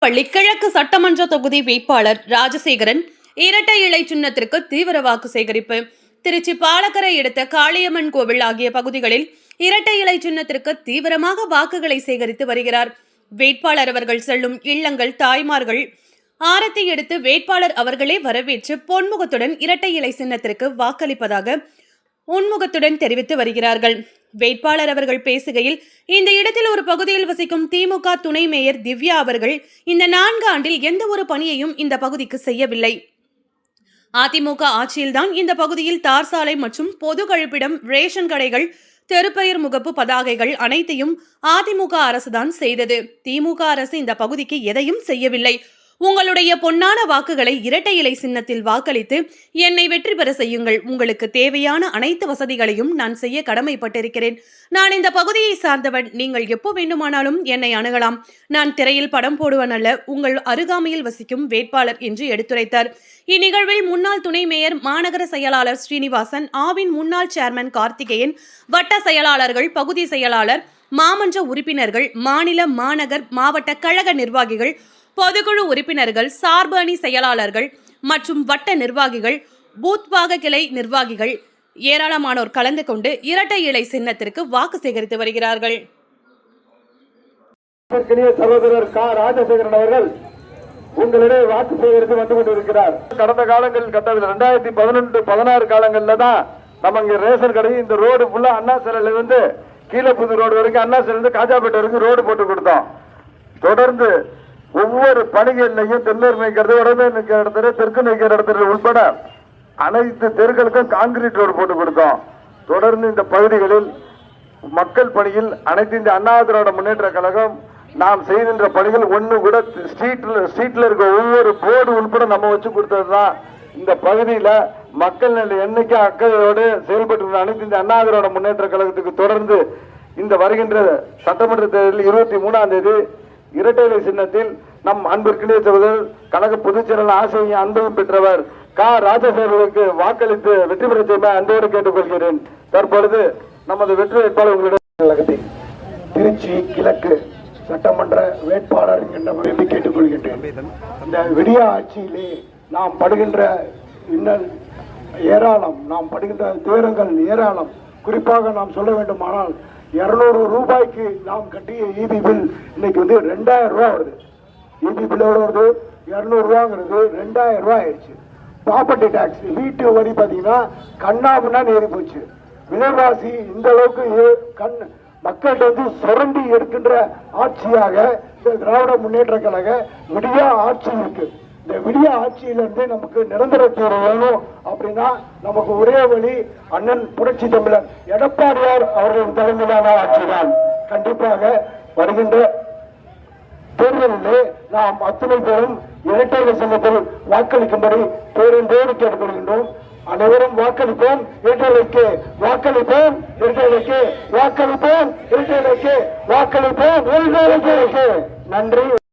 திருச்சிராப்பள்ளி கிழக்கு சட்டமன்ற தொகுதி வேட்பாளர் ராஜசேகரன் இரட்டை இலை சின்னத்திற்கு தீவிர வாக்கு சேகரிப்பு. திருச்சி பாலக்கரை எடுத்த காளியம்மன் கோவில் ஆகிய பகுதிகளில் இரட்டை இலை சின்னத்திற்கு தீவிரமாக வாக்குகளை சேகரித்து வருகிறார். வேட்பாளர் அவர்கள் செல்லும் இல்லங்கள் தாய்மார்கள் ஆரத்தி எடுத்து வேட்பாளர் அவர்களே வரவேற்று பொன்முகத்துடன் இரட்டை இலை சின்னத்திற்கு வாக்களிப்பதாக உன்முகத்துடன் தெரிவித்து வருகிறார்கள். வேட்பாளர் அவர்கள் பேசுகையில், இந்த இடத்தில் ஒரு பகுதியில் வசிக்கும் திமுக துணை மேயர் திவ்யா அவர்கள் இந்த 4 ஆண்டில் எந்த ஒரு பணியையும் இந்த பகுதிக்கு செய்யவில்லை. அதிமுக ஆட்சியில்தான் இந்த பகுதியில் தார் சாலை மற்றும் பொது கழிப்பிடம், ரேஷன் கடைகள், தெருப்பெயர் முகப்பு பதாகைகள் அனைத்தையும் அதிமுக அரசுதான் செய்தது. திமுக அரசு இந்த பகுதிக்கு எதையும் செய்யவில்லை. உங்களுடைய பொன்னான வாக்குகளை இரட்டை இலை சின்னத்தில் வாக்களித்து என்னை வெற்றி பெற செய்யுங்கள். உங்களுக்கு தேவையான அனைத்து வசதிகளையும் நான் செய்ய கடமைப்பட்டிருக்கிறேன். நான் இந்த பகுதியை சார்ந்தவன். நீங்கள் எப்போ வேண்டுமானாலும் என்னை அணுகலாம். நான் திரையில் படம் போடுவன் அல்ல, உங்கள் அருகாமையில் வசிக்கும் வேட்பாளர் என்று எடுத்துரைத்தார். இந்நிகழ்வில் முன்னாள் துணை மேயர், மாநகர செயலாளர் ஸ்ரீனிவாசன், ஆவின் முன்னாள் சேர்மன் கார்த்திகேயன், வட்ட செயலாளர்கள், பகுதி செயலாளர், மாமன்ற உறுப்பினர்கள், மாநில, மாநகர், மாவட்ட கழக நிர்வாகிகள், பொதுக்குழு உறுப்பினர்கள், சார்பு அணி செயலாளர்கள் மற்றும் வட்ட நிர்வாகிகள், பூத்பாக கிளை நிர்வாகிகள் ஏராளமானோர் கலந்து கொண்டு இரட்டை இலை சின்னத்திற்கு வாக்கு சேகரித்து வருகிறார்கள். சகோதரர் கா ராஜசேகரன் அவர்கள் உங்களிடையே வாக்கு சேகரித்து வந்து கொண்டிருக்கிறார். கடந்த காலங்களில் கட்டவில்லை. 2015-16 காலங்களில் தான் நம்ம இங்க ரேஷன் கடை இந்த ரோடு ஃபுல்லா அண்ணா சிலையில இருந்து கீழப்புது ரோடு வரைக்கும், அண்ணா சிலையில இருந்து காஜாப்பேட்டை வரைக்கும் ரோடு போட்டு கொடுத்தோம். தொடர்ந்து ஒவ்வொரு பணிகளிலையும் தென்னூர் மேய்க்கிறது, வடமே நிற்கிற இடத்துல, தெற்கு நிற்கிற இடத்துல உட்பட அனைத்து தெருக்களுக்கும் கான்கிரீட் ரோடு போட்டு கொடுத்தோம். தொடர்ந்து இந்த பகுதிகளில் மக்கள் பணியில் அனைத்து இந்த அண்ணா திராவிட முன்னேற்ற கழகம் நாம் செய்கின்ற பணிகள் ஒண்ணு கூட ஸ்ட்ரீட்ல இருக்க ஒவ்வொரு போர்டு உட்பட நம்ம வச்சு கொடுத்ததுதான். இந்த பகுதியில மக்கள் என்னைக்கு அக்கறையோடு செயல்பட்டு அனைத்து இந்த அண்ணா திராவிட முன்னேற்ற கழகத்துக்கு தொடர்ந்து இந்த வருகின்ற சட்டமன்ற தேர்தலில் 23ஆம் தேதி இரட்டை இலை சின்னத்தில் நம் அன்பிற்கிலே சகோதரர் கழக பொதுச் செயலாளர் ஆசையும் அன்பையும் பெற்றவர் கா ராஜசேகரனுக்கு வாக்களித்து வெற்றி பெற செய்ய அன்போடு கேட்டுக்கொள்கிறேன். தற்பொழுது நமது வெற்றி வேட்பாளர் உங்களிடம் திருச்சி கிழக்கு சட்டமன்ற வேட்பாளர் என்ற முறையில் கேட்டுக்கொள்கின்றேன். இந்த விடிய ஆட்சியிலே நாம் படுகின்ற இன்னல் ஏராளம், நாம் படுகின்ற துயரங்கள் ஏராளம். குறிப்பாக நாம் சொல்ல வேண்டுமானால் 200 ரூபாய்க்கு நாம் கட்டிய ஈபி பில் இன்னைக்கு 2000 ரூபாய் வருது. ஈபி பில் எவ்வளவு வருது? 200 ரூபாங்கிறது 2000 ரூபாய் ஆயிடுச்சு. ப்ராப்பர்ட்டி டாக்ஸ், வீட்டு வரி பார்த்தீங்கன்னா கண்ணாபுன்னா ஏறி போச்சு. விலைவாசி இந்த அளவுக்கு மக்கள்கிட்ட சுரண்டி எடுக்கின்ற ஆட்சியாக இந்த திராவிட முன்னேற்ற கழக விடிய ஆட்சி இருக்கு. இந்த விடிய ஆட்சியிலிருந்து நமக்கு நிரந்தர தீர்வு வேணும் அப்படின்னா நமக்கு ஒரே வழி அண்ணன் புரட்சி தமிழர் எடப்பாடியார் அவர்களின் தலைமையிலான ஆட்சிதான். கண்டிப்பாக வருகின்ற தேர்தலிலே நாம் அத்தனை பேரும் இரட்டை இலை சின்னத்தில் வாக்களிக்கும்படி பேருந்தோடு கேட்டுக்கொள்கின்றோம். அனைவரும் வாக்களிப்போம், இரட்டை இலைக்கு வாக்களிப்போம், இரட்டை இலைக்கு வாக்களிப்போம், இரட்டை இலைக்கு வாக்களிப்போம், இரட்டை இலைக்கு. நன்றி.